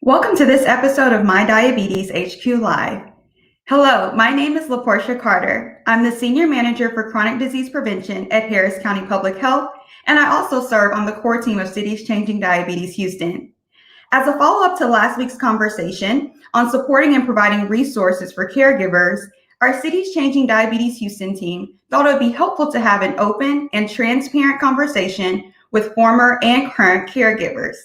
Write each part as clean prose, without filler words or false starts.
Welcome to this episode of MyDiabetesHQ Live. Hello, my name is LaPorcha Carter. I'm the Senior Manager for Chronic Disease Prevention at Harris County Public Health, and I also serve on the core team of Cities Changing Diabetes Houston. As a follow-up to last week's conversation on supporting and providing resources for caregivers, our Cities Changing Diabetes Houston team thought it would be helpful to have an open and transparent conversation with former and current caregivers.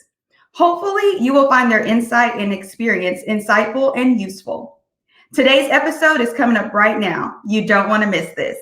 Hopefully, you will find their insight and experience insightful and useful. Today's episode is coming up right now. You don't want to miss this.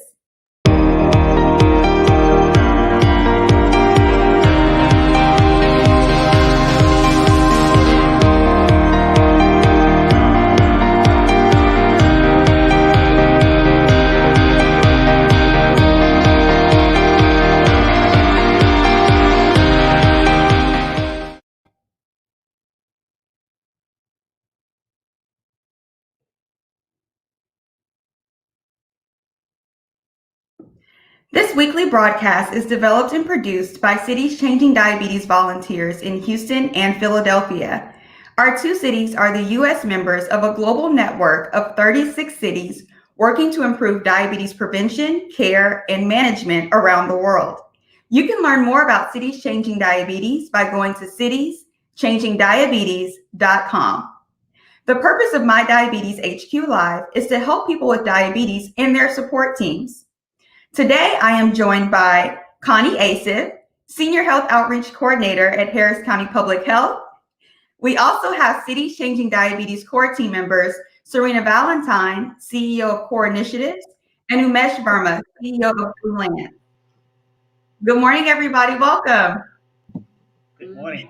This weekly broadcast is developed and produced by Cities Changing Diabetes volunteers in Houston and Philadelphia. Our two cities are the U.S. members of a global network of 36 cities working to improve diabetes prevention, care, and management around the world. You can learn more about Cities Changing Diabetes by going to citieschangingdiabetes.com. The purpose of MyDiabetesHQ Live is to help people with diabetes and their support teams. Today, I am joined by Connie Assiff, Senior Health Outreach Coordinator at Harris County Public Health. We also have Cities Changing Diabetes core team members, Serena Valentine, CEO of Core Initiatives, and Umesh Verma, CEO of Land. Good morning, everybody. Welcome. Good morning.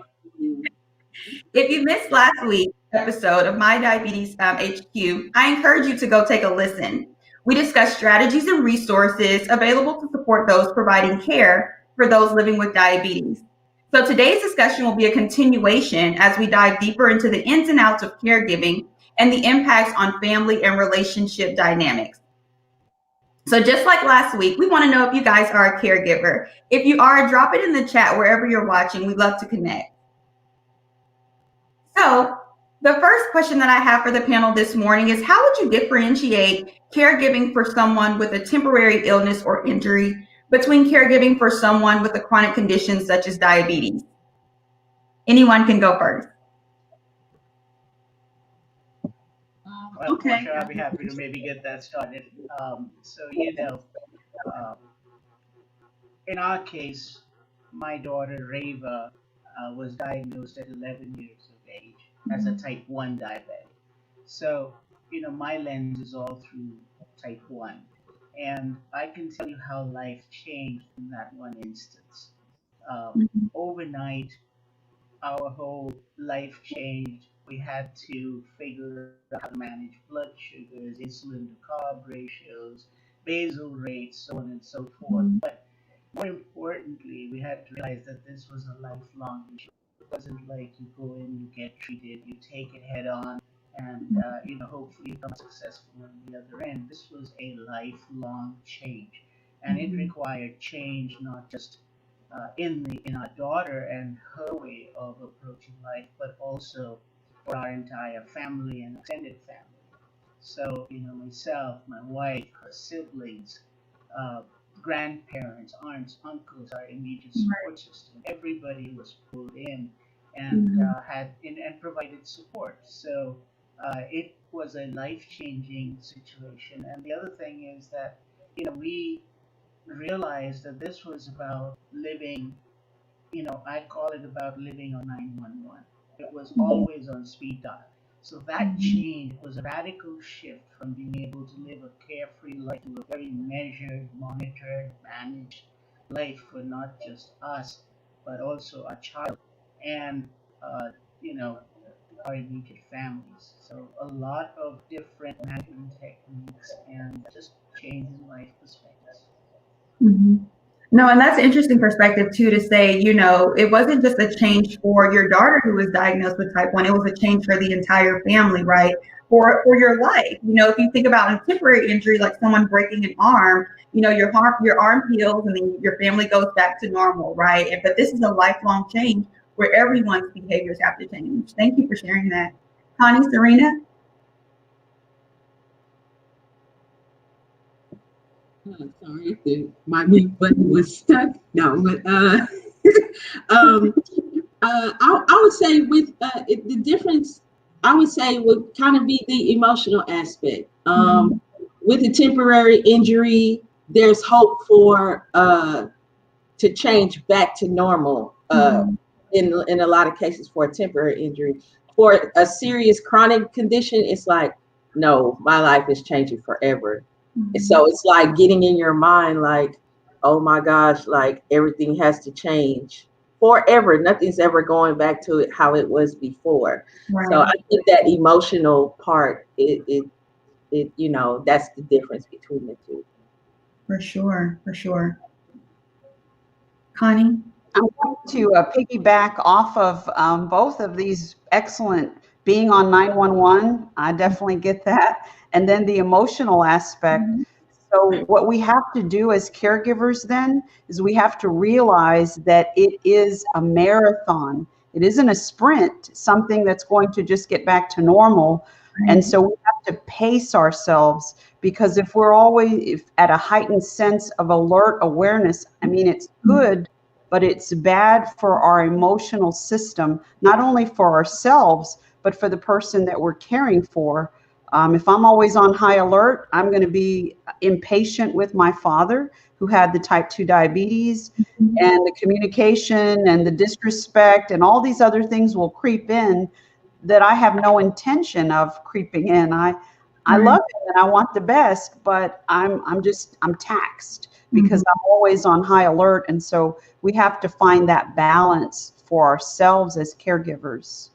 If you missed last week's episode of MyDiabetesHQ, I encourage you to go take a listen. We discuss strategies and resources available to support those providing care for those living with diabetes. So today's discussion will be a continuation as we dive deeper into the ins and outs of caregiving and the impacts on family and relationship dynamics. So just like last week, we want to know if you guys are a caregiver. If you are, drop it in the chat wherever you're watching. We'd love to connect. So the first question that I have for the panel this morning is, how would you differentiate caregiving for someone with a temporary illness or injury between caregiving for someone with a chronic condition such as diabetes? Anyone can go first. Well, okay. I'll be happy to maybe get that started. In our case, my daughter Reva was diagnosed at 11 years of age as a type 1 diabetic. So, my lens is all through type 1. And I can tell you how life changed in that one instance. Overnight, our whole life changed. We had to figure out how to manage blood sugars, insulin to carb ratios, basal rates, so on and so forth. But more importantly, we had to realize that this was a lifelong issue. It wasn't like you go in, you get treated, you take it head on, and hopefully you become successful on the other end. This was a lifelong change, and it required change not just in our daughter and her way of approaching life, but also for our entire family and extended family. So, myself, my wife, her siblings, grandparents, aunts, uncles, our immediate support system, everybody was pulled in and and provided support. So it was a life-changing situation. And the other thing is that, we realized that this was about living, I call it about living on 911. It was always on speed dial. So that change was a radical shift from being able to live a carefree life to a very measured, monitored, managed life for not just us, but also our child and, our immediate families. So a lot of different management techniques and just changing life perspectives. No, and that's an interesting perspective too, to say, it wasn't just a change for your daughter who was diagnosed with type 1, it was a change for the entire family, right? For your life. If you think about a temporary injury, like someone breaking an arm, your arm heals and then your family goes back to normal, right? But this is a lifelong change where everyone's behaviors have to change. Thank you for sharing that. Connie, Serena? Sorry, my mute button was stuck. No, but I would say with the difference, I would say would kind of be the emotional aspect. With a temporary injury, there's hope for to change back to normal. In a lot of cases for a temporary injury. For a serious chronic condition, it's like, no, my life is changing forever. So it's like getting in your mind, like, oh my gosh, like everything has to change forever. Nothing's ever going back to it how it was before. Right. So I think that emotional part, it you know, that's the difference between the two. For sure, for sure. Connie? I want to piggyback off of both of these excellent being on 911. I definitely get that. And then the emotional aspect. So what we have to do as caregivers then is we have to realize that it is a marathon. It isn't a sprint, something that's going to just get back to normal. And so we have to pace ourselves, because if we're always at a heightened sense of alert awareness, I mean, it's good, but it's bad for our emotional system, not only for ourselves, but for the person that we're caring for. If I'm always on high alert, I'm going to be impatient with my father, who had the type 2 diabetes, and the communication and the disrespect and all these other things will creep in that I have no intention of creeping in. I love it and I want the best, but I'm taxed because I'm always on high alert. And so we have to find that balance for ourselves as caregivers.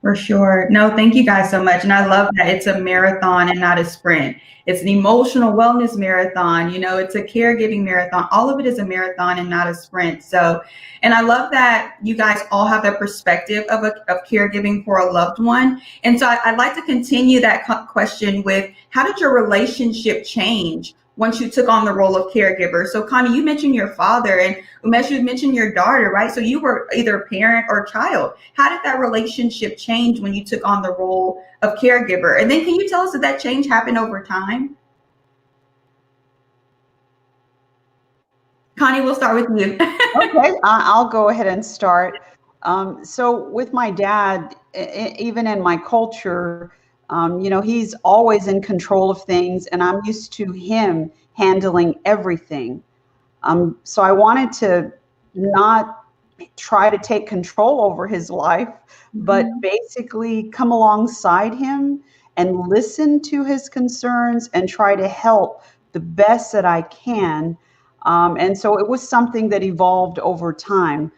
For sure. No, thank you guys so much. And I love that it's a marathon and not a sprint. It's an emotional wellness marathon. You know, it's a caregiving marathon. All of it is a marathon and not a sprint. So, and I love that you guys all have that perspective of caregiving for a loved one. And so I'd like to continue that question with, how did your relationship change once you took on the role of caregiver? So Connie, you mentioned your father, and Umesh, you mentioned your daughter, right? So you were either a parent or a child. How did that relationship change when you took on the role of caregiver? And then can you tell us, did that change happen over time? Connie, we'll start with you. Okay, I'll go ahead and start. So with my dad, even in my culture, you know, he's always in control of things, and I'm used to him handling everything. So I wanted to not try to take control over his life, but basically come alongside him and listen to his concerns and try to help the best that I can. And so it was something that evolved over time.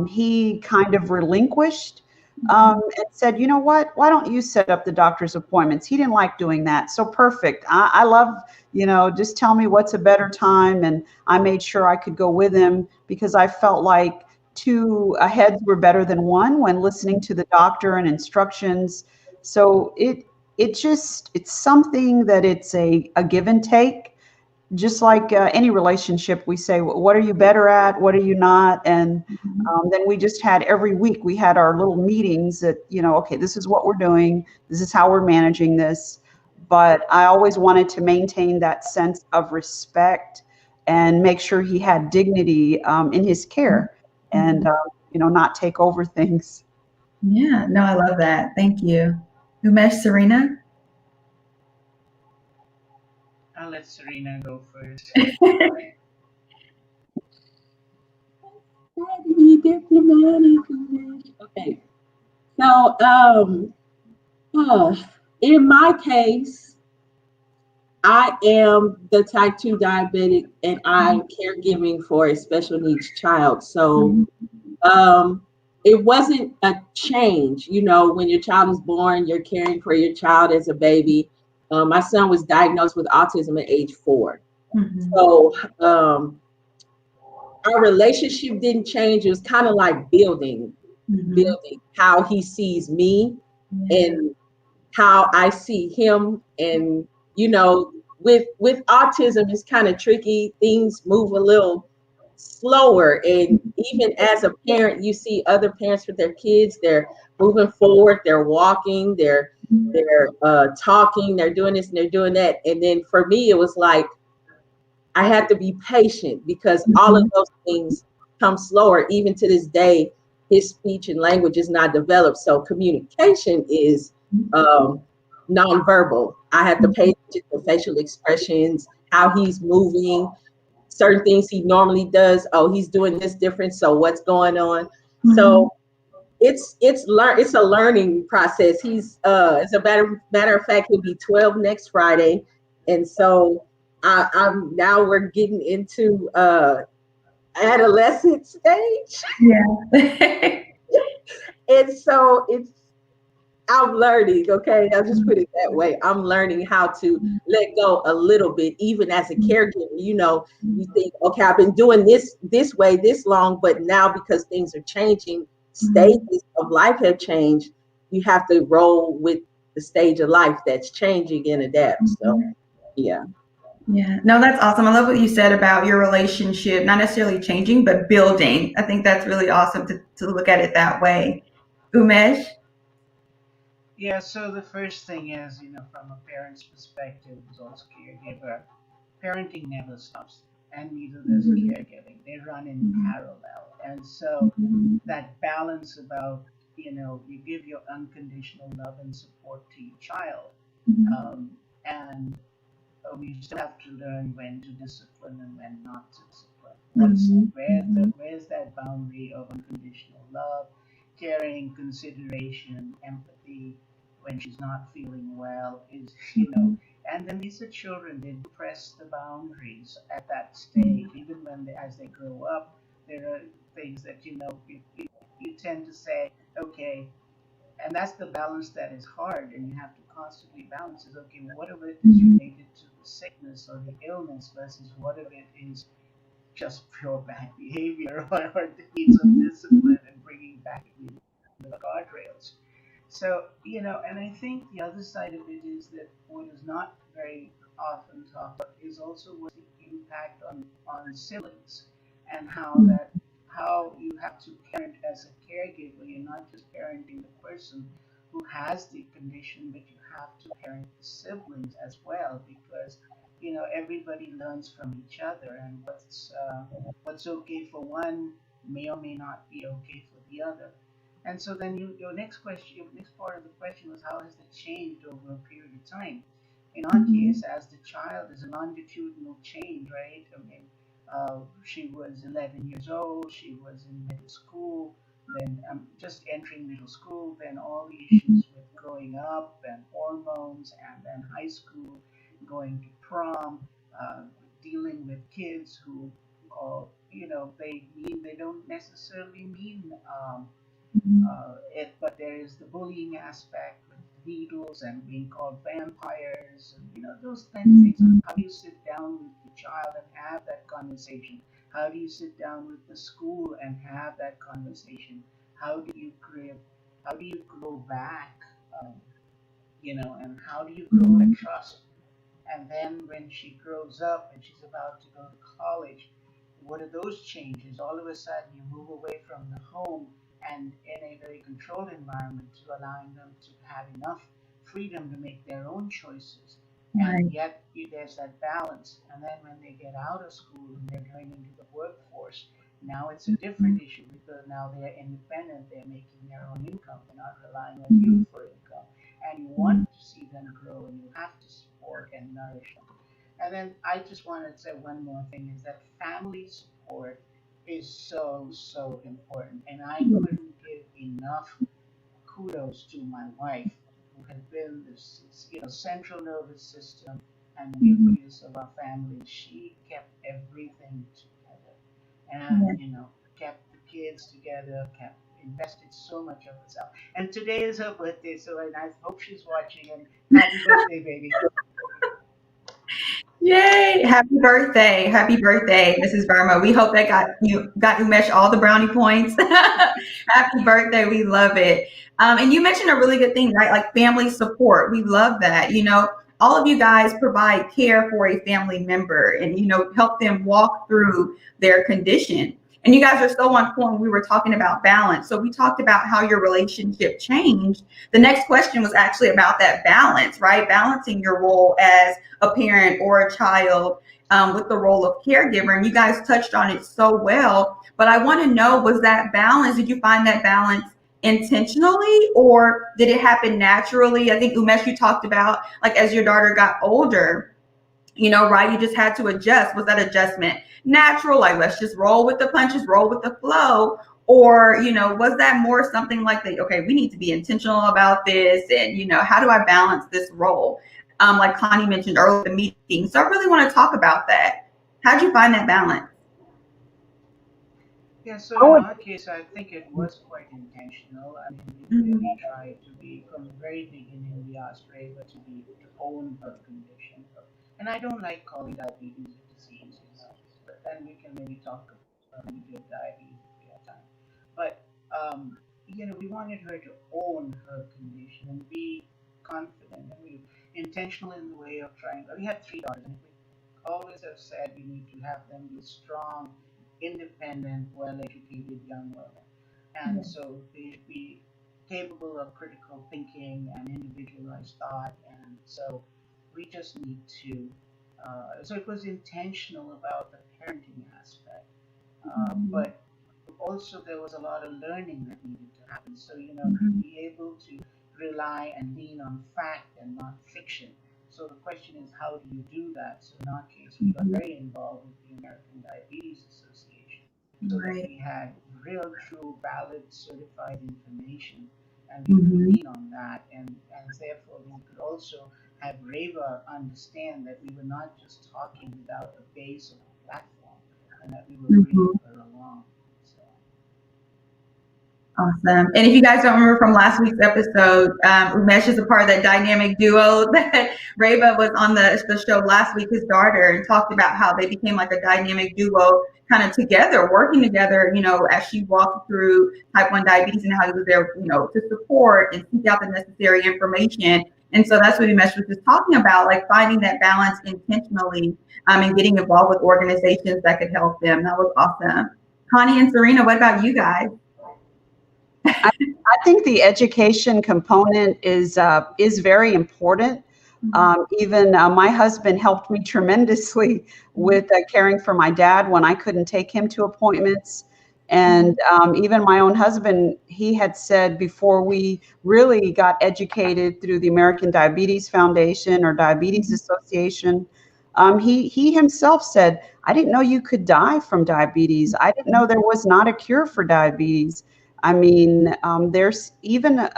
He kind of relinquished and said, you know what, why don't you set up the doctor's appointments? He didn't like doing that. So perfect. I love, you know, just tell me what's a better time. And I made sure I could go with him because I felt like two heads were better than one when listening to the doctor and instructions. So it's something that it's a give and take. Just like any relationship, we say, what are you better at? What are you not? And then we just had every week, we had our little meetings that, you know, okay, this is what we're doing. This is how we're managing this. But I always wanted to maintain that sense of respect and make sure he had dignity in his care and, you know, not take over things. Yeah, no, I love that. Thank you. Umesh, Serena? I'll let Serena go first. Okay. So, in my case, I am the type 2 diabetic and I'm caregiving for a special needs child. So, it wasn't a change. You know, when your child is born, you're caring for your child as a baby. My son was diagnosed with autism at age 4. So, our relationship didn't change. It was kind of like building how he sees me and how I see him. And, you know, with autism, it's kind of tricky. Things move a little slower. And even as a parent, you see other parents with their kids, they're moving forward, they're walking, they're talking, they're doing this and they're doing that. And then for me, it was like I had to be patient because all of those things come slower. Even to this day, his speech and language is not developed. So communication is nonverbal. I have to pay attention to facial expressions, how he's moving, certain things he normally does. Oh, he's doing this different. So what's going on? So it's a learning process. He's as a matter of fact, he'll be 12 next Friday, and so I'm now we're getting into adolescent stage, Yeah. and so I'm learning. Okay, I'll just put it that way. I'm learning how to let go a little bit, even as a caregiver. You know, you think, okay, I've been doing this way this long, but now because things are changing, stages of life have changed. You have to roll with the stage of life that's changing and adapt. So, yeah. Yeah, no, that's awesome. I love what you said about your relationship, not necessarily changing, but building. I think that's really awesome to look at it that way. Umesh? Yeah, so the first thing is, from a parent's perspective, as also caregiver, parenting never stops, and neither does caregiving. They run in parallel. And so that balance about, you give your unconditional love and support to your child, and we still have to learn when to discipline and when not to discipline. Where's that boundary of unconditional love, caring, consideration, empathy when she's not feeling well and then these are children, they press the boundaries at that stage, even when as they grow up, there are things that you tend to say, okay, and that's the balance that is hard, and you have to constantly balance is, okay, what of it is related to the sickness or the illness versus what of it is just pure bad behavior or the needs of discipline and bringing back the guardrails. So, and I think the other side of it is that what is not very often talked about is also what the impact on siblings and how you have to parent as a caregiver. You're not just parenting the person who has the condition, but you have to parent the siblings as well because everybody learns from each other, and what's okay for one may or may not be okay for the other. And so then your next question, your next part of the question was how has it changed over a period of time? In our case, as the child, is a longitudinal change, right? I mean, she was 11 years old, she was in middle school, then just entering middle school, then all the issues with growing up and hormones, and then high school, going to prom, dealing with kids who, they don't necessarily mean but there is the bullying aspect with needles and being called vampires, and those kind of things. How do you sit down with your child and have that conversation? How do you sit down with the school and have that conversation? How do you grow? How do you grow back? And how do you grow that trust? And then when she grows up and she's about to go to college, what are those changes? All of a sudden, you move away from the home and in a very controlled environment to allowing them to have enough freedom to make their own choices. And yet, there's that balance. And then when they get out of school and they're going into the workforce, now it's a different issue because now they're independent, they're making their own income, they're not relying on you for income. And you want to see them grow and you have to support and nourish them. And then I just wanted to say one more thing is that family support is so, so important. And I couldn't give enough kudos to my wife, who has been this, central nervous system and nucleus of our family. She kept everything together, and kept the kids together, kept invested so much of herself. And today is her birthday, so and I hope she's watching. And happy birthday, baby! Yay! Happy birthday, Mrs. Verma. We hope that got Umesh all the brownie points. Happy birthday, we love it. And you mentioned a really good thing, right? Like family support. We love that. all of you guys provide care for a family member and, help them walk through their condition. And you guys are so on point. We were talking about balance. So we talked about how your relationship changed. The next question was actually about that balance, right? Balancing your role as a parent or a child with the role of caregiver. And you guys touched on it so well. But I want to know, was that balance, did you find that balance intentionally, or did it happen naturally? I think, Umesh, you talked about, like, as your daughter got older, right, you just had to adjust. Was that adjustment natural, like, let's just roll with the punches, roll with the flow? Or, was that more something like okay, we need to be intentional about this, and, how do I balance this role? Like Connie mentioned earlier in the meeting. So I really want to talk about that. How'd you find that balance? Yeah, so in our case, I think it was quite intentional. I mean, we really tried to be, from the very beginning, we asked Reva to own her condition. And I don't like calling diabetes a disease, but then we can maybe talk about diabetes if we have time. But, we wanted her to own her condition and be confident. And we were intentional in the way of trying. We had 3 daughters, and we always have said we need to have them be strong, independent, well-educated young women. And so they should be capable of critical thinking and individualized thought. And so we just need to, so it was intentional about the parenting aspect. But also there was a lot of learning that needed to happen. So, be able to rely and lean on fact and not fiction. So the question is, how do you do that? So in our case, we got very involved with the American Diabetes Association, so that we had real, true, valid, certified information, and we could lean on that, and therefore we could also have Reva understand that we were not just talking without a base or a platform, and that we were bringing her along. Awesome. And if you guys don't remember from last week's episode, Umesh is a part of that dynamic duo that Reva was on the show last week, his daughter, and talked about how they became like a dynamic duo kind of together, working together, as she walked through type 1 diabetes, and how he was there, to support and seek out the necessary information. And so that's what Umesh was just talking about, like finding that balance intentionally and getting involved with organizations that could help them. That was awesome. Connie and Serena, what about you guys? I think the education component is very important. Even my husband helped me tremendously with caring for my dad when I couldn't take him to appointments. And even my own husband, he had said before we really got educated through the American Diabetes Foundation or Diabetes Association, he himself said, I didn't know you could die from diabetes. I didn't know there was not a cure for diabetes. I mean, there's even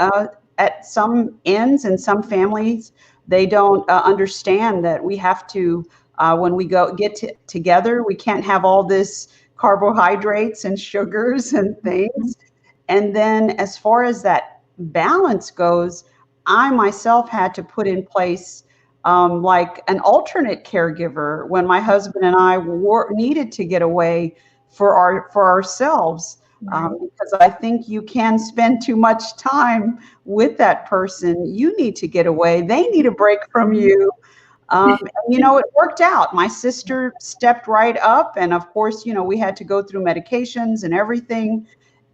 at some ends and some families, they don't understand that we have to, when we get together, we can't have all this carbohydrates and sugars and things. And then as far as that balance goes, I myself had to put in place like an alternate caregiver when my husband and I needed to get away for ourselves. Because I think you can spend too much time with that person. You need to get away. They need a break from you. And, it worked out. My sister stepped right up. And of course, we had to go through medications and everything.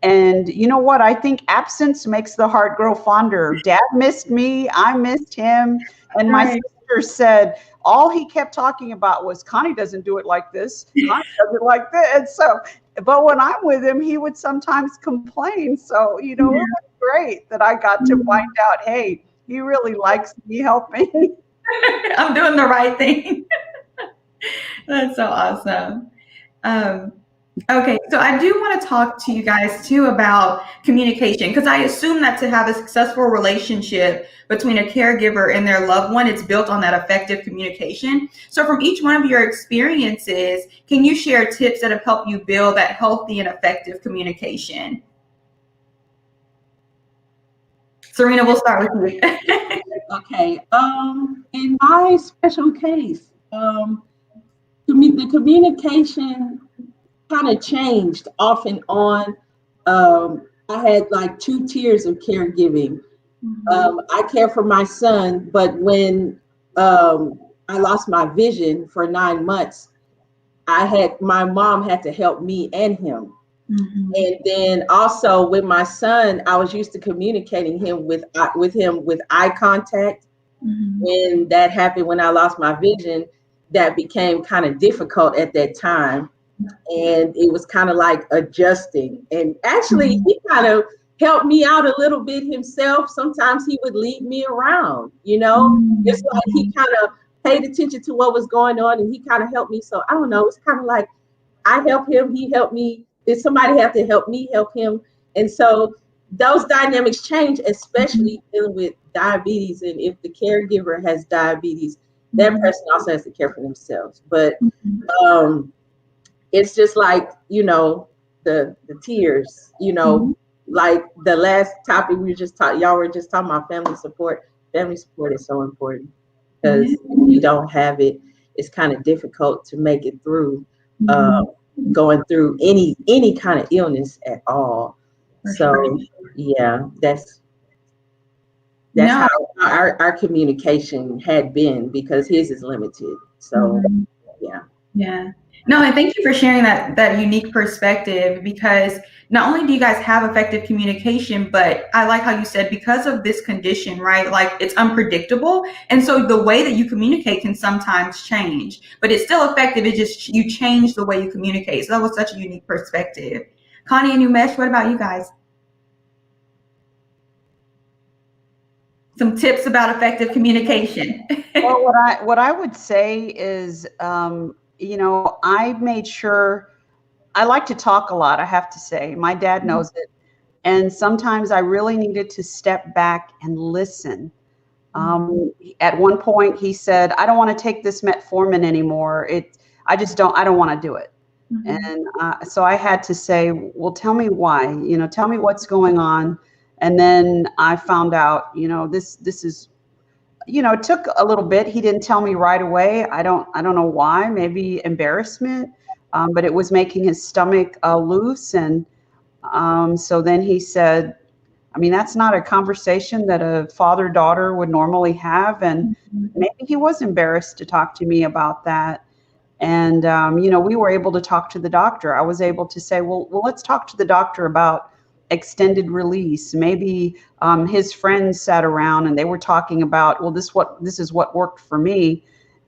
And you know what? I think absence makes the heart grow fonder. Dad missed me. I missed him. And my sister said, all he kept talking about was, Connie doesn't do it like this. Connie does it like this. And so, but when I'm with him, he would sometimes complain. So, it was great that I got to find out, hey, he really likes me helping. I'm doing the right thing. That's so awesome. Okay, so I do want to talk to you guys too about communication, because I assume that to have a successful relationship between a caregiver and their loved one, it's built on that effective communication. So from each one of your experiences, can you share tips that have helped you build that healthy and effective communication? Serena, we'll start with you. Okay. In my special case, the communication kind of changed off and on. I had like 2 tiers of caregiving. I care for my son, but when I lost my vision for 9 months, my mom had to help me and him. And then also with my son, I was used to communicating with him with eye contact. When that happened, when I lost my vision, that became kind of difficult at that time. And it was kind of like adjusting. And actually, he kind of helped me out a little bit himself. Sometimes he would lead me around, It's like he kind of paid attention to what was going on and he kind of helped me. So I don't know, it's kind of like I help him, he helped me. Did somebody have to help me help him? And so those dynamics change, especially dealing with diabetes. And if the caregiver has diabetes, that person also has to care for themselves. But it's just like, the tears, like the last topic we just talked, y'all were just talking about family support. Family support is so important because if you don't have it, it's kind of difficult to make it through going through any kind of illness at all. So yeah, that's No. how our communication had been, because his is limited. So Yeah. No, and thank you for sharing that unique perspective, because not only do you guys have effective communication, but I like how you said, because of this condition, right? Like, it's unpredictable. And so the way that you communicate can sometimes change, but it's still effective. It just, you change the way you communicate. So that was such a unique perspective. Connie and Umesh, what about you guys? Some tips about effective communication. Well, what I would say is, I made sure I like to talk a lot. I have to say, my dad knows it, and sometimes I really needed to step back and listen. At one point, he said, "I don't want to take this metformin anymore. I don't want to do it." And so I had to say, "Well, tell me why. Tell me what's going on." And then I found out, this is, it took a little bit. He didn't tell me right away. I don't know why. Maybe embarrassment, but it was making his stomach loose. And so then he said, I mean, that's not a conversation that a father-daughter would normally have. And maybe he was embarrassed to talk to me about that. And, we were able to talk to the doctor. I was able to say, well, let's talk to the doctor about extended release. Maybe his friends sat around and they were talking about, well, this is what worked for me.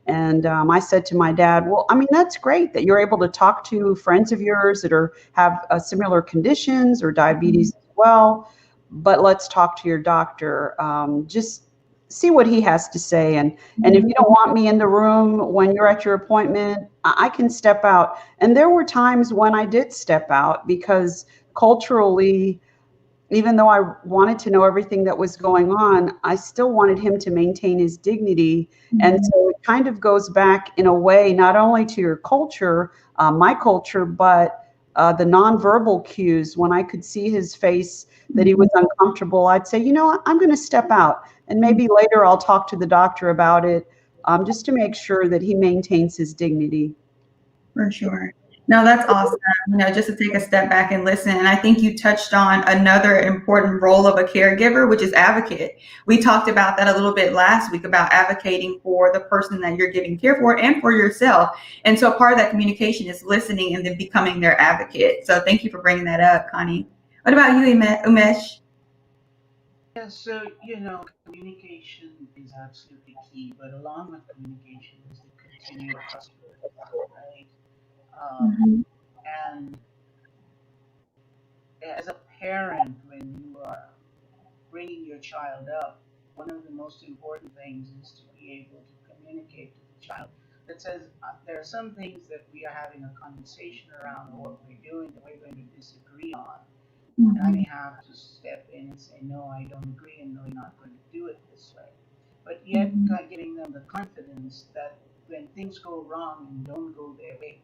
And I said to my dad, well, I mean, that's great that you're able to talk to friends of yours that have similar conditions or diabetes as well. But let's talk to your doctor. Just see what he has to say. And if you don't want me in the room when you're at your appointment, I can step out. And there were times when I did step out because culturally, even though I wanted to know everything that was going on, I still wanted him to maintain his dignity. And so it kind of goes back in a way, not only to your culture, my culture, but the nonverbal cues. When I could see his face that he was uncomfortable, I'd say, I'm going to step out. And maybe later I'll talk to the doctor about it, just to make sure that he maintains his dignity. For sure. No, that's awesome. Just to take a step back and listen. And I think you touched on another important role of a caregiver, which is advocate. We talked about that a little bit last week, about advocating for the person that you're giving care for and for yourself. And so part of that communication is listening and then becoming their advocate. So thank you for bringing that up, Connie. What about you, Umesh? Yeah, so communication is absolutely key, but along with communication is the continued trustworthiness, right? Mhm. And as a parent, when you are bringing your child up, one of the most important things is to be able to communicate to the child that says there are some things that we are having a conversation around, or what we're doing that we're going to disagree on. And I may have to step in and say, no, I don't agree, and no, you're not going to do it this way. But yet, giving them the confidence that when things go wrong and don't go their way,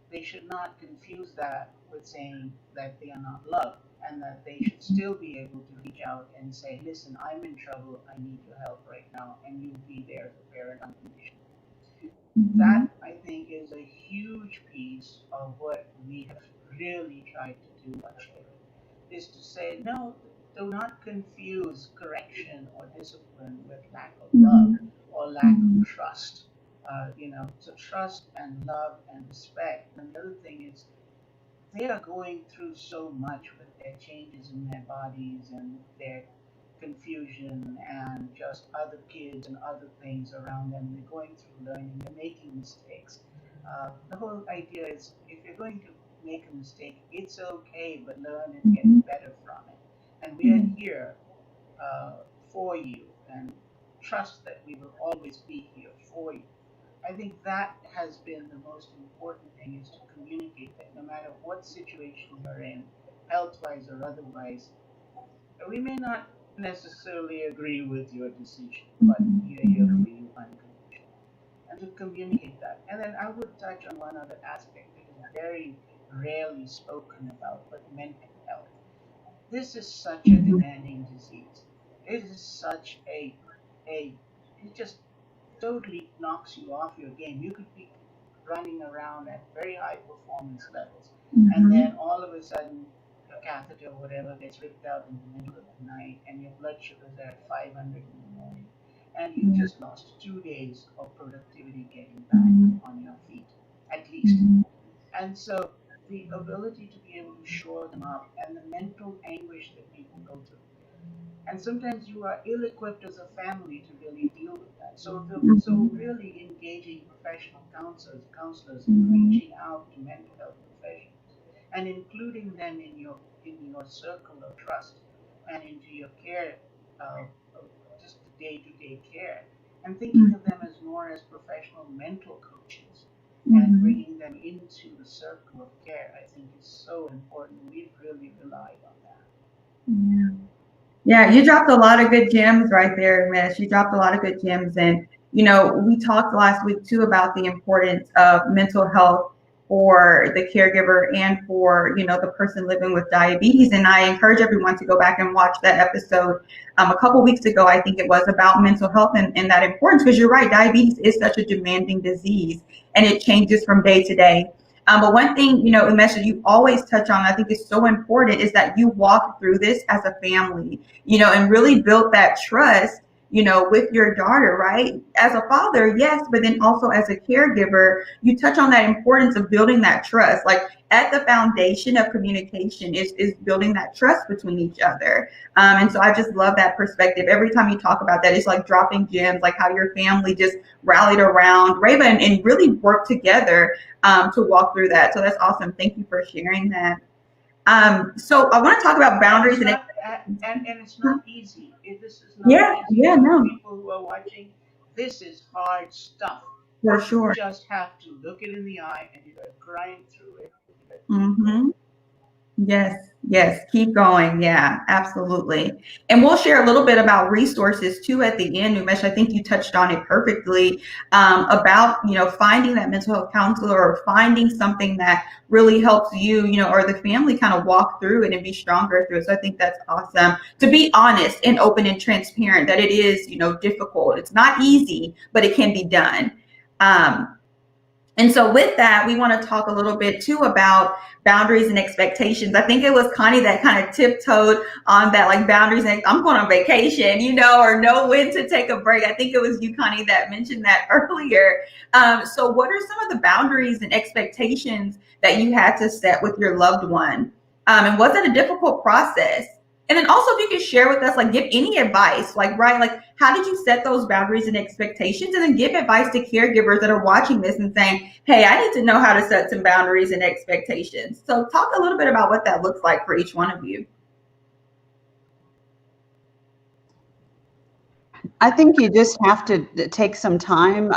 they should not confuse that with saying that they are not loved, and that they should still be able to reach out and say, listen, I'm in trouble, I need your help right now, and you'll be there as a parent unconditionally. That, I think, is a huge piece of what we have really tried to do much here, is to say, no, do not confuse correction or discipline with lack of love or lack of trust. So trust and love and respect. And the other thing is, they are going through so much with their changes in their bodies and their confusion and just other kids and other things around them. They're going through learning, they're making mistakes. The whole idea is, if you're going to make a mistake, it's okay, but learn and get better from it. And we are here for you, and trust that we will always be here for you. I think that has been the most important thing, is to communicate that no matter what situation you're in, health-wise or otherwise, we may not necessarily agree with your decision, but we are here for you unconditionally. And to communicate that. And then I would touch on one other aspect that is very rarely spoken about, but mental health. This is such a demanding disease. It is such it just totally knocks you off your game. You could be running around at very high performance levels, and then all of a sudden, a catheter or whatever gets ripped out in the middle of the night, and your blood sugars are at 500 in the morning, and you just lost 2 days of productivity getting back on your feet, at least. And so the ability to be able to shore them up, and the mental anguish that people go through. And sometimes you are ill-equipped as a family to really deal with that. So really engaging professional counselors, and reaching out to mental health professionals, and including them in your circle of trust and into your care, just the day-to-day care, and thinking of them as more as professional mental coaches, and bringing them into the circle of care, I think is so important. We've really relied on that. Yeah, you dropped a lot of good gems right there, Umesh. You dropped a lot of good gems. And, we talked last week too about the importance of mental health for the caregiver and for, the person living with diabetes. And I encourage everyone to go back and watch that episode a couple weeks ago. I think it was about mental health and that importance, because you're right, diabetes is such a demanding disease and it changes from day to day. But one thing, Umesh, that you always touch on, I think is so important, is that you walk through this as a family, and really built that trust, with your daughter, right? As a father, yes, but then also as a caregiver, you touch on that importance of building that trust. Like, at the foundation of communication is building that trust between each other. And so I just love that perspective. Every time you talk about that, it's like dropping gems, like how your family just rallied around Reva and really worked together to walk through that. So that's awesome. Thank you for sharing that. So I want to talk about boundaries and it's not easy. This is not easy. No. People who are watching, this is hard stuff. For sure. You just have to look it in the eye, and you got to grind through it. Yes, keep going. Yeah, absolutely. And we'll share a little bit about resources too at the end, Umesh. I think you touched on it perfectly, about, finding that mental health counselor, or finding something that really helps you, or the family kind of walk through it and be stronger through it. So I think that's awesome, to be honest and open and transparent, that it is, difficult. It's not easy, but it can be done. And so with that, we want to talk a little bit too about boundaries and expectations. I think it was Connie that kind of tiptoed on that, like boundaries and I'm going on vacation, or know when to take a break. I think it was you, Connie, that mentioned that earlier. So what are some of the boundaries and expectations that you had to set with your loved one? And was it a difficult process? And then also, if you could share with us, like, give any advice, like, right, like, how did you set those boundaries and expectations? And then give advice to caregivers that are watching this and saying, hey, I need to know how to set some boundaries and expectations. So talk a little bit about what that looks like for each one of you. I think you just have to take some time,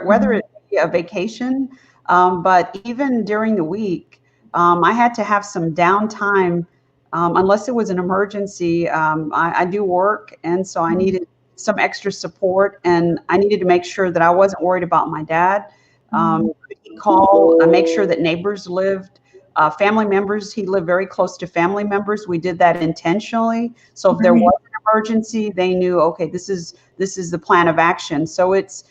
whether it be a vacation, but even during the week, I had to have some downtime. Unless it was an emergency. I do work, and so I needed some extra support, and I needed to make sure that I wasn't worried about my dad. He called, make sure that neighbors lived, family members, he lived very close to family members. We did that intentionally. So if there was an emergency, they knew, okay, this is the plan of action. So it's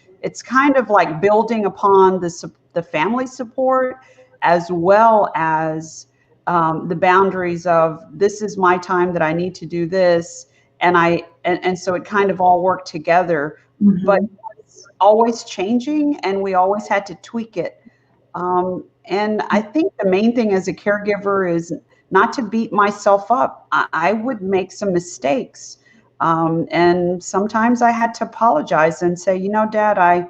kind of like building upon the family support, as well as the boundaries of this is my time that I need to do this. And so it kind of all worked together, but it's always changing and we always had to tweak it. And I think the main thing as a caregiver is not to beat myself up. I would make some mistakes. And sometimes I had to apologize and say, you know, Dad, I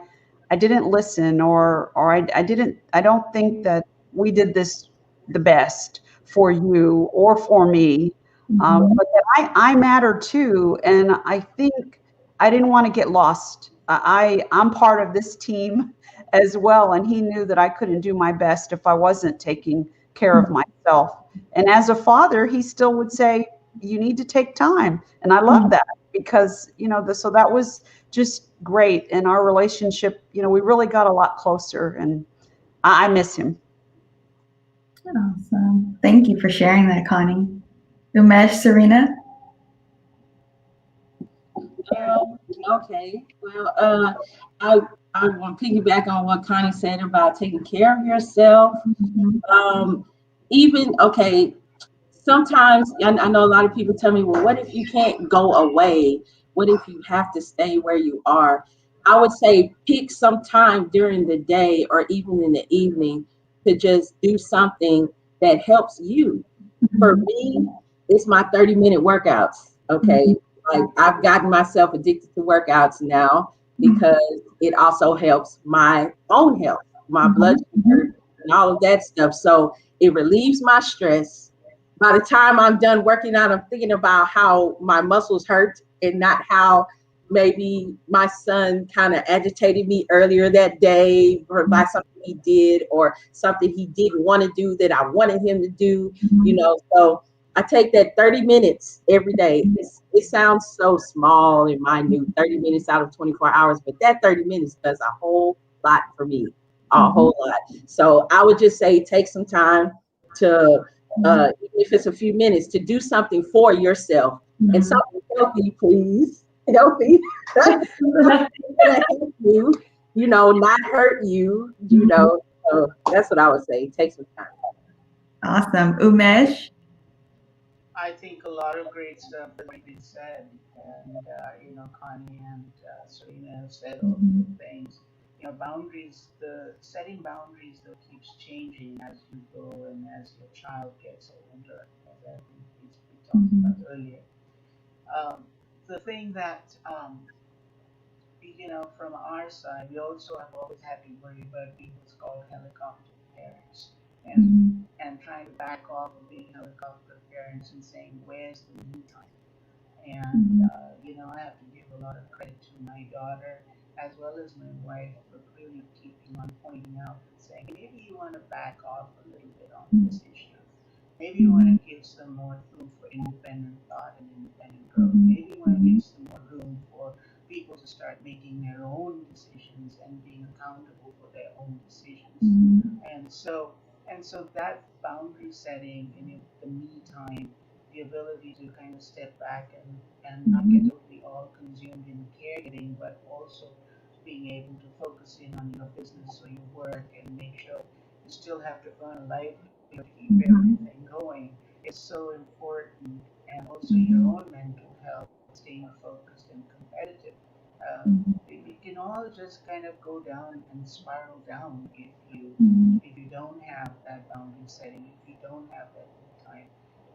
didn't listen, or I don't think that we did this the best for you or for me. But that I matter too. And I think I didn't want to get lost. I'm part of this team as well. And he knew that I couldn't do my best if I wasn't taking care of myself. And as a father, he still would say, you need to take time. And I love that because, you know, so that was just great. And our relationship, you know, we really got a lot closer, and I miss him. Awesome. Thank you for sharing that, Connie. Umesh, Serena? Okay. Well, I want to piggyback on what Connie said about taking care of yourself. Okay, sometimes I know a lot of people tell me, well, what if you can't go away? What if you have to stay where you are? I would say pick some time during the day or even in the evening to just do something that helps you. For me, it's my 30-minute workouts. Okay. Like I've gotten myself addicted to workouts now because it also helps my own health, my blood sugar and all of that stuff. So it relieves my stress. By the time I'm done working out, I'm thinking about how my muscles hurt and not how maybe my son kind of agitated me earlier that day or by something he did or something he didn't want to do that I wanted him to do, you know. So I take that 30 minutes every day. It sounds so small and minute, 30 minutes out of 24 hours, but that 30 minutes does a whole lot for me, a whole lot. So I would just say take some time to, even if it's a few minutes, to do something for yourself and something healthy, please. Healthy. Help you, you know, not hurt you, you know. So that's what I would say. Take some time. Awesome. Umesh? I think a lot of great stuff has already been said, and you know, Connie and Serena have said all the good things. You know, boundaries, the setting boundaries though keeps changing as you go and as your child gets older, as I think we talked about earlier. The thing that you know, from our side, we also have always had to worry about being what's called helicopter parents, and trying to back off of being helicopter parents and saying, where's the me time? And you know, I have to give a lot of credit to my daughter as well as my wife for really keeping on pointing out and saying, maybe you want to back off a little bit on this issue. Maybe you want to give some more room for independent thought and independent growth. Maybe you want to give some more room for people to start making their own decisions and being accountable for their own decisions. And so that boundary setting and the me time, the ability to kind of step back and not get totally all consumed in caregiving, but also being able to focus in on your business or your work and make sure you still have to earn a livelihood to keep everything going is so important. And also your own mental health, staying focused and competitive. It can all just kind of go down and spiral down if you don't have that boundary setting, if you don't have that time.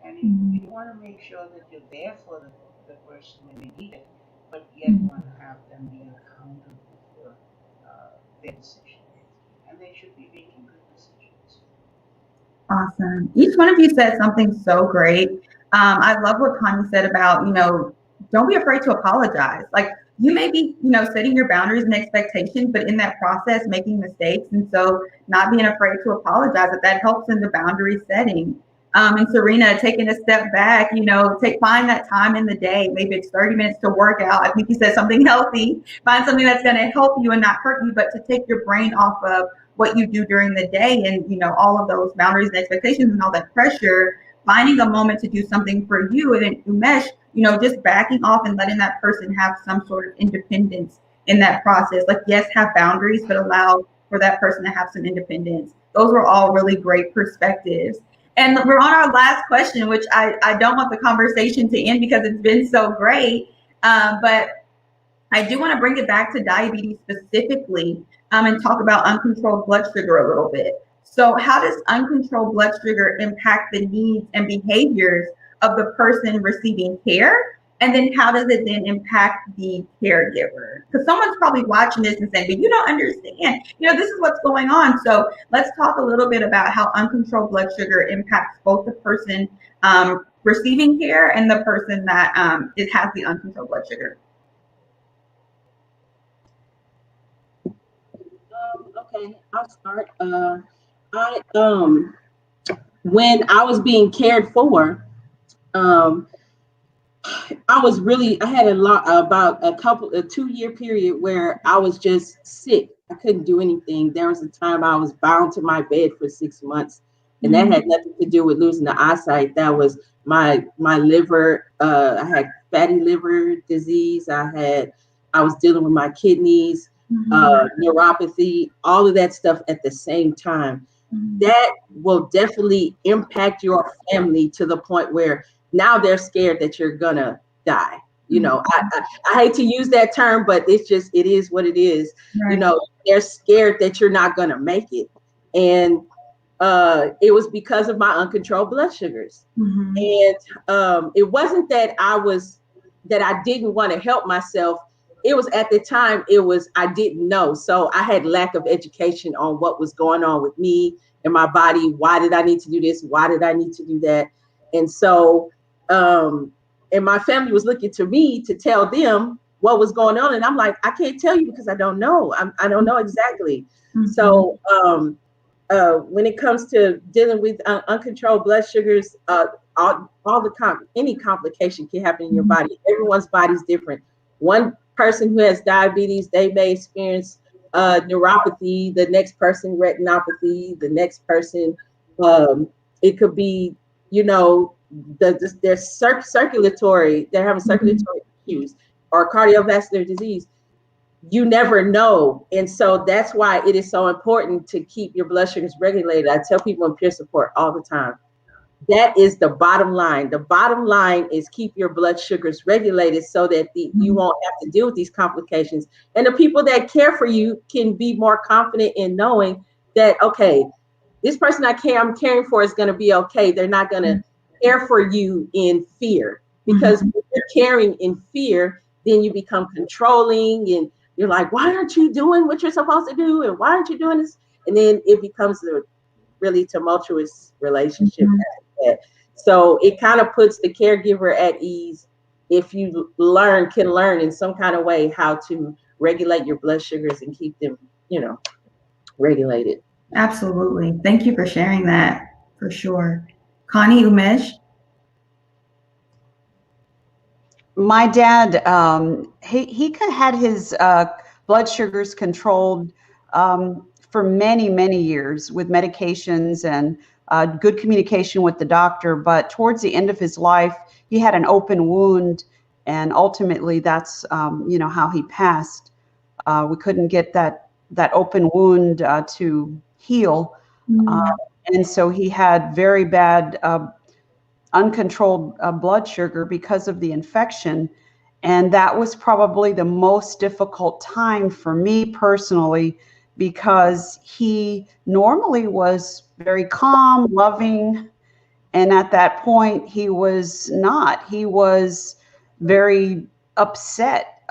And you want to make sure that you're there for the person when they need it, but yet want to have them be accountable for their decision making. And they should be making good decisions. Awesome. Each one of you said something so great. I love what Connie said about, you know, don't be afraid to apologize. Like you may be, you know, setting your boundaries and expectations, but in that process, making mistakes. And so not being afraid to apologize, that helps in the boundary setting. And Serena, taking a step back, you know, find that time in the day. Maybe it's 30 minutes to work out. I think you said something healthy. Find something that's going to help you and not hurt you, but to take your brain off of what you do during the day and, you know, all of those boundaries and expectations and all that pressure, finding a moment to do something for you. And then Umesh, you know, just backing off and letting that person have some sort of independence in that process. Like, yes, have boundaries, but allow for that person to have some independence. Those were all really great perspectives. And we're on our last question, which I don't want the conversation to end because it's been so great. But I do want to bring it back to diabetes specifically, and talk about uncontrolled blood sugar a little bit. So how does uncontrolled blood sugar impact the needs and behaviors of the person receiving care? And then how does it then impact the caregiver? Because someone's probably watching this and saying, but you don't understand, this is what's going on. So let's talk a little bit about how uncontrolled blood sugar impacts both the person receiving care and the person that has the uncontrolled blood sugar. Okay, I'll start. When I was being cared for, I had about a 2-year period where I was just sick. I couldn't do anything. There was a time I was bound to my bed for 6 months, and that had nothing to do with losing the eyesight. That was my liver. I had fatty liver disease. I was dealing with my kidneys, neuropathy, all of that stuff at the same time. That will definitely impact your family to the point where now they're scared that you're gonna die. I hate to use that term, but it is what it is. Right. They're scared that you're not gonna make it. And it was because of my uncontrolled blood sugars. And it wasn't that I didn't want to help myself. It was at the time, I didn't know. So I had lack of education on what was going on with me and my body. Why did I need to do this? Why did I need to do that? And so, and my family was looking to me to tell them what was going on. And I'm like, I can't tell you because I don't know. I don't know exactly. So when it comes to dealing with uncontrolled blood sugars, any complication can happen in your body. Everyone's body's different. One person who has diabetes, they may experience neuropathy, the next person retinopathy, the next person, it could be, they're circulatory, they're having circulatory issues or cardiovascular disease. You never know. And so that's why it is so important to keep your blood sugars regulated. I tell people in peer support all the time, that is the bottom line. The bottom line is keep your blood sugars regulated so that you won't have to deal with these complications. And the people that care for you can be more confident in knowing that, okay, this person I'm caring for is going to be okay. They're not going to care for you in fear, because when you're caring in fear, then you become controlling and you're like, why aren't you doing what you're supposed to do? And why aren't you doing this? And then it becomes a really tumultuous relationship. So it kind of puts the caregiver at ease if you can learn in some kind of way how to regulate your blood sugars and keep them, regulated. Absolutely. Thank you for sharing that, for sure. Connie, Umesh? My dad, he had his blood sugars controlled for many, many years with medications and good communication with the doctor. But towards the end of his life, he had an open wound, and ultimately that's how he passed. We couldn't get that open wound to heal, and so he had very bad uncontrolled blood sugar because of the infection. And that was probably the most difficult time for me personally, because he normally was very calm, loving. And at that point, he was not. He was very upset.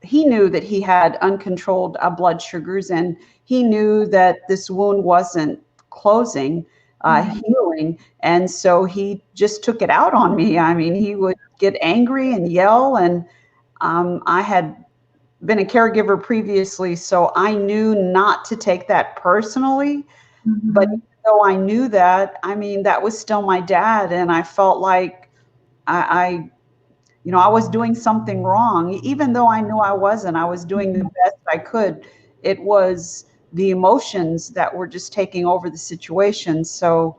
He knew that he had uncontrolled blood sugars, and he knew that this wound wasn't closing, healing. And so he just took it out on me. I mean, he would get angry and yell. And I had been a caregiver previously, so I knew not to take that personally. But even though I knew that, I mean, that was still my dad. And I felt like I was doing something wrong, even though I knew I wasn't. I was doing the best I could. It was the emotions that were just taking over the situation. So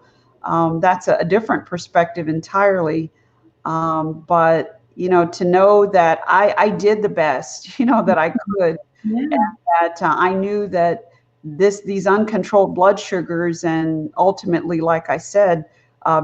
that's a different perspective entirely. But, to know that I did the best, that I could, and that I knew that these uncontrolled blood sugars, and ultimately, like I said,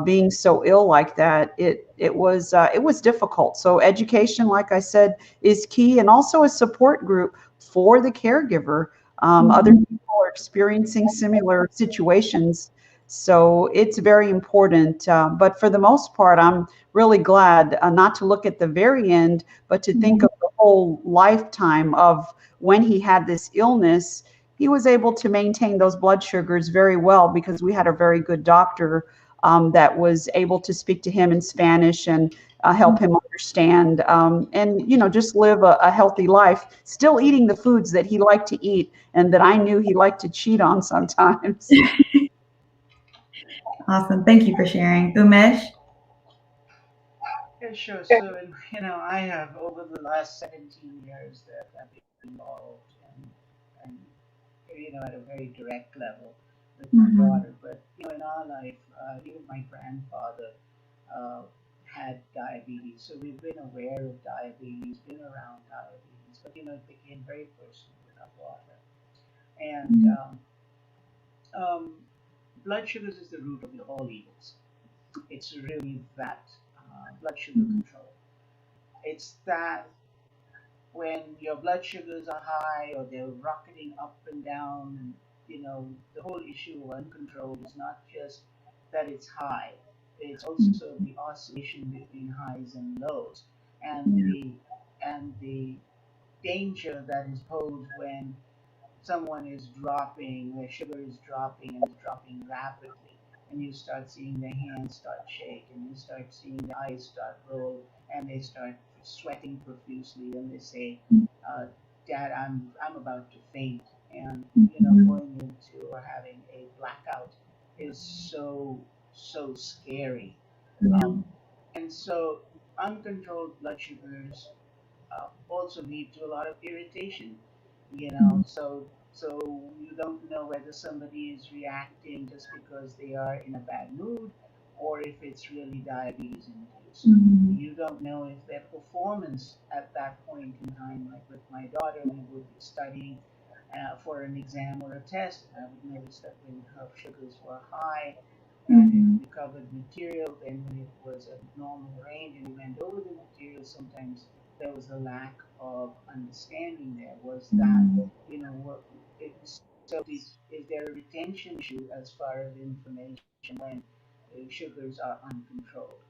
being so ill like that, it was difficult. So education, like I said, is key, and also a support group for the caregiver. Other people are experiencing similar situations, so it's very important. But for the most part, I'm really glad not to look at the very end, but to think of the whole lifetime of when he had this illness. He was able to maintain those blood sugars very well because we had a very good doctor that was able to speak to him in Spanish and help him understand, and just live a healthy life, still eating the foods that he liked to eat and that I knew he liked to cheat on sometimes. Awesome. Thank you for sharing. Umesh? Yeah, sure. So, I have over the last 17 years that I've been involved and at a very direct level with my daughter. But, in our life, even my grandfather uh, had diabetes. So we've been aware of diabetes, been around diabetes, but, it became very personal with our daughter. And um, blood sugars is the root of all evils. It's really that blood sugar control. It's that when your blood sugars are high or they're rocketing up and down, and the whole issue of uncontrolled is not just that it's high, it's also the oscillation between highs and lows, and the danger that is posed when someone is dropping, their sugar is dropping and it's dropping rapidly, and you start seeing their hands start shake, and you start seeing the eyes start roll, and they start sweating profusely, and they say, uh, "Dad, I'm about to faint," and going into or having a blackout is so scary, um, and so uncontrolled blood sugars also lead to a lot of irritation. So you don't know whether somebody is reacting just because they are in a bad mood, or if it's really diabetes induced. You don't know if their performance at that point in time, like with my daughter, we would be studying for an exam or a test, and I would notice that when her sugars were high, and if we covered material, then when it was a normal range and we went over the material, sometimes there was a lack of understanding. There was that, what so is there a retention issue as far as information when sugars are uncontrolled?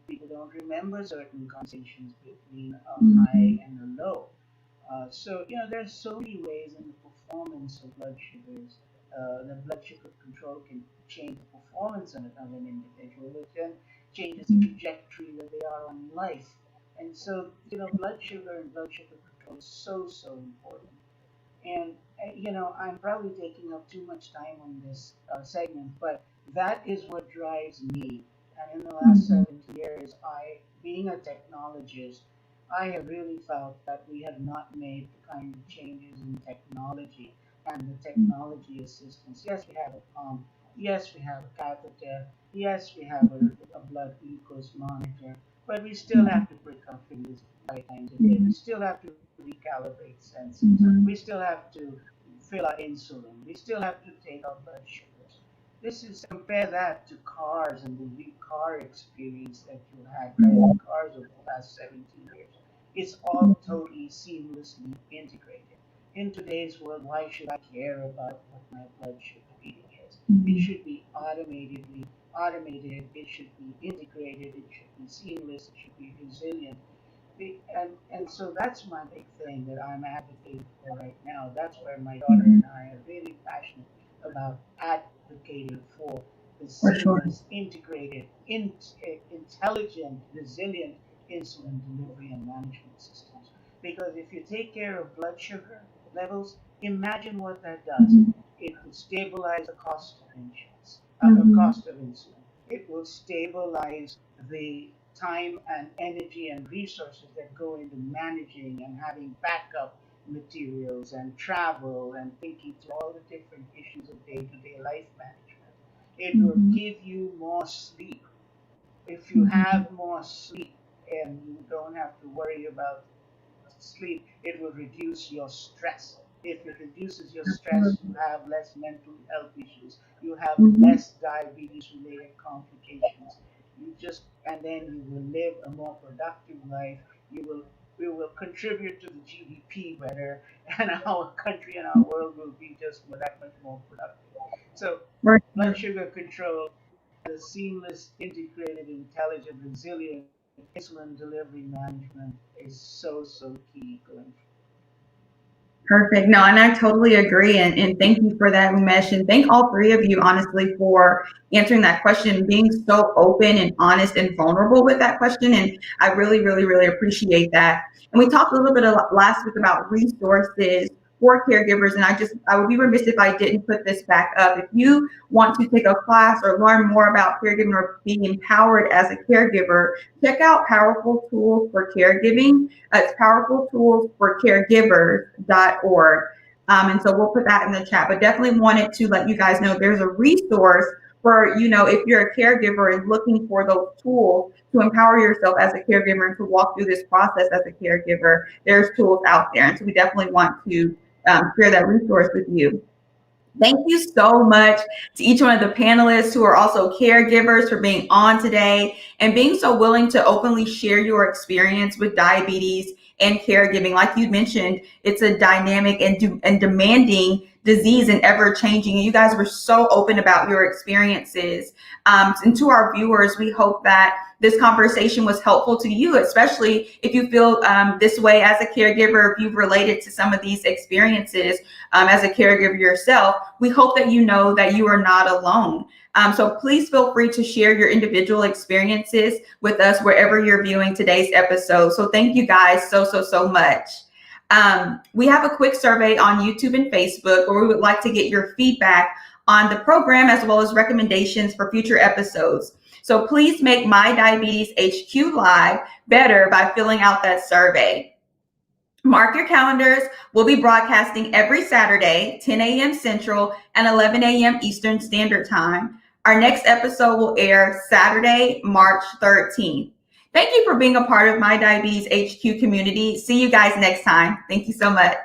People don't remember certain conversations between a high and a low. So there's so many ways in the performance of blood sugars. The blood sugar control can change the performance of an individual, which then changes the trajectory that they are on life. And so, blood sugar and blood sugar control is so important. And I'm probably taking up too much time on this segment, but that is what drives me. And in the last 7 years, being a technologist, I have really felt that we have not made the kind of changes in technology and the technology assistance. Yes, we have a pump. Yes, we have a catheter. Yes, we have a blood glucose monitor. But we still have to prick our fingers 5 times a day. We still have to recalibrate sensors. We still have to fill our insulin. We still have to take our blood sugars. This is compare that to cars and the car experience that you had driving cars over the last 17 years. It's all totally seamlessly integrated. In today's world, why should I care about what my blood sugar reading is? It should be automated, it should be integrated, it should be seamless, it should be resilient. And so that's my big thing that I'm advocating for right now. That's where my daughter and I are really passionate about advocating for the For sure. seamless, integrated, intelligent, resilient insulin delivery and management systems. Because if you take care of blood sugar levels, imagine what that does. It will stabilize the cost of insurance, the cost of insulin. It will stabilize the time and energy and resources that go into managing and having backup materials and travel and thinking through all the different issues of day-to-day life management. It will give you more sleep. If you have more sleep and you don't have to worry about sleep, it will reduce your stress. If it reduces your stress, you have less mental health issues. You have Mhm. less diabetes-related complications. And then you will live a more productive life. We will contribute to the GDP better, and our country and our world will be just that much more productive. So, For blood sure. sugar control, the seamless, integrated, intelligent, resilient insulin delivery management is so key going forward. Perfect. No, and I totally agree. And thank you for that, Umesh. And thank all three of you, honestly, for answering that question, being so open and honest and vulnerable with that question. And I really appreciate that. And we talked a little bit last week about resources for caregivers. And I would be remiss if I didn't put this back up. If you want to take a class or learn more about caregiving or being empowered as a caregiver, check out Powerful Tools for Caregiving. It's Powerful Tools for Caregivers.org. And so we'll put that in the chat, but definitely wanted to let you guys know there's a resource for, if you're a caregiver and looking for those tools to empower yourself as a caregiver and to walk through this process as a caregiver, there's tools out there. And so we definitely want to share that resource with you. Thank you so much to each one of the panelists who are also caregivers for being on today and being so willing to openly share your experience with diabetes and caregiving. Like you mentioned, it's a dynamic and demanding disease and ever changing. And you guys were so open about your experiences. And to our viewers, we hope that this conversation was helpful to you, especially if you feel this way as a caregiver, if you've related to some of these experiences as a caregiver yourself. We hope that you know that you are not alone. So please feel free to share your individual experiences with us wherever you're viewing today's episode. So thank you guys so much. We have a quick survey on YouTube and Facebook where we would like to get your feedback on the program as well as recommendations for future episodes. So please make MyDiabetesHQ Live better by filling out that survey. Mark your calendars. We'll be broadcasting every Saturday, 10 a.m. Central and 11 a.m. Eastern Standard Time. Our next episode will air Saturday, March 13th. Thank you for being a part of My Diabetes HQ community. See you guys next time. Thank you so much.